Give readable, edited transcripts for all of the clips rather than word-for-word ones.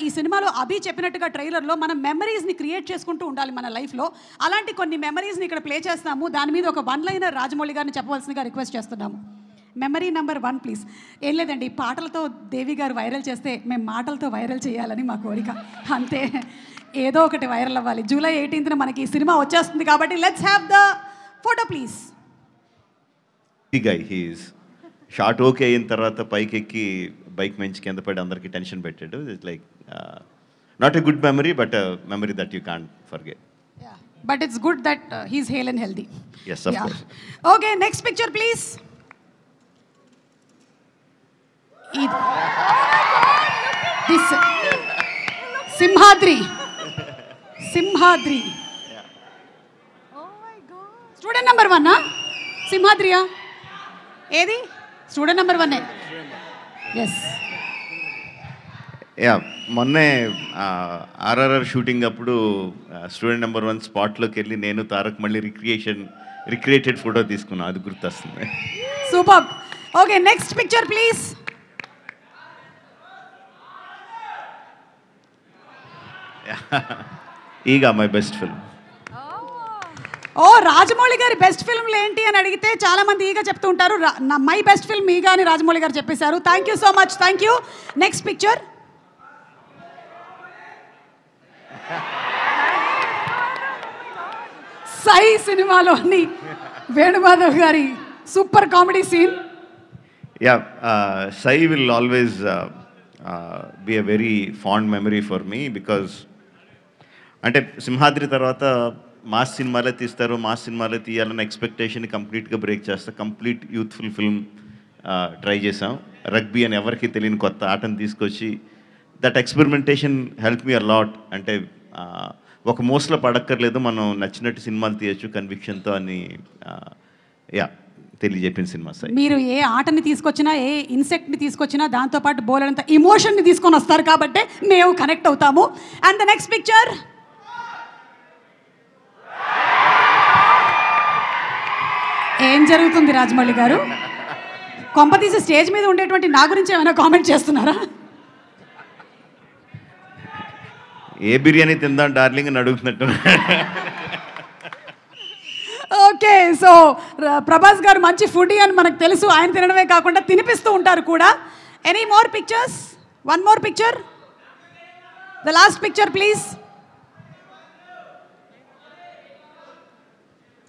ఈ సినిమాలో అభి చెప్పినట్టుగా ట్రైలర్లో మనం మెమరీస్ని క్రియేట్ చేసుకుంటూ ఉండాలి మన లైఫ్లో. అలాంటి కొన్ని మెమరీస్ని ఇక్కడ ప్లే చేస్తాము. దాని మీద ఒక వన్ లైనర్ రాజమౌళి గారిని చెప్పవలసిందిగా రిక్వెస్ట్ చేస్తున్నాము. Memory number 1 please. ఏం లేదండి, పాటలతో దేవి గారు వైరల్ చేస్తే మేము మాటలతో వైరల్ చేయాలని మా కోరిక, అంతే. ఏదో ఒకటి వైరల్ అవ్వాలి. జూలై 18న మనకి ఈ సినిమా వచ్చేస్తుంది కాబట్టి let's have the photo please. Short okay అయిన తర్వాత పైకి ఎక్కి బైక్ మంచి కింద పడి అందరికీ టెన్షన్ పెట్టాడు. It's like not a good memory but memory that you can't forget. But it's good that he's hale and healthy. Yes, of course. Okay, next picture please. This Simhadri. Student number 1 సింహాద్రియా? ఏది student number 1? Yes. మొన్నే RRR shooting అప్పుడు student number 1 స్పాట్లోకి వెళ్ళి నేను తారక్ మళ్ళీ recreated photo తీసుకున్నాను. అది గుర్తొస్తుంది. Super. Okay, next picture please. Eega my best film. Oh, Rajamouli గారి బెస్ట్ ఫిల్మ్లు ఏంటి అని అడిగితే చాలా మంది ఈగా చెప్తూ ఉంటారు. మై బెస్ట్ ఫిల్మ్ ఈగా అని రాజమౌళి గారు చెప్పేశారు. Thank you so much. Thank you. Next picture. Sye సినిమాలోని వేణుమాధవ్ గారి super comedy scene. Sye will always be a very fond memory for me because అంటే సింహాద్రి తర్వాత మాస్ సినిమాలే తీస్తారు, మాస్ సినిమాలే తీయాలన్న ఎక్స్పెక్టేషన్ కంప్లీట్గా బ్రేక్ చేస్తా. కంప్లీట్ యూత్ఫుల్ ఫిల్మ్ ట్రై చేసాం. రగ్బీ అని ఎవరికి తెలియని కొత్త ఆటను తీసుకొచ్చి that experimentation help me a lot. అంటే ఒక మోస్లో పడక్కర్లేదు, మనం నచ్చినట్టు సినిమాలు తీయచ్చు కన్విక్షన్తో అని తెలియజెప్పిన సినిమా సార్. మీరు ఏ ఆటని తీసుకొచ్చినా, ఏ ఇన్సెక్ట్ని తీసుకొచ్చినా దాంతోపాటు బోలెడంత ఇమోషన్ని తీసుకొని వస్తారు కాబట్టి మేము కనెక్ట్ అవుతాము. And the next picture. ఏం జరుగుతుంది రాజమౌళి గారు? కొంపతీసి స్టేజ్ మీద ఉండేటువంటి నా గురించి ఏమైనా కామెంట్ చేస్తున్నారా? ఏ బిర్యానీ తిందాం డార్లింగ్ అని అడుగుతున్నట్టు. ఓకే, సో ప్రభాస్ గారు మంచి ఫుడీ అని మనకు తెలుసు. ఆయన తినడమే కాకుండా తినిపిస్తూ ఉంటారు కూడా. Any more pictures? One more picture, the last picture please.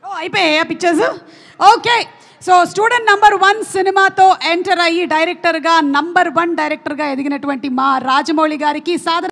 Oh, అయిపోయాయి pictures. Okay, so student number 1 సినిమాతో ఎంటర్ అయ్యి డైరెక్టర్గా నంబర్ 1 డైరెక్టర్గా ఎదిగినటువంటి మా రాజమౌళి గారికి సాధారణ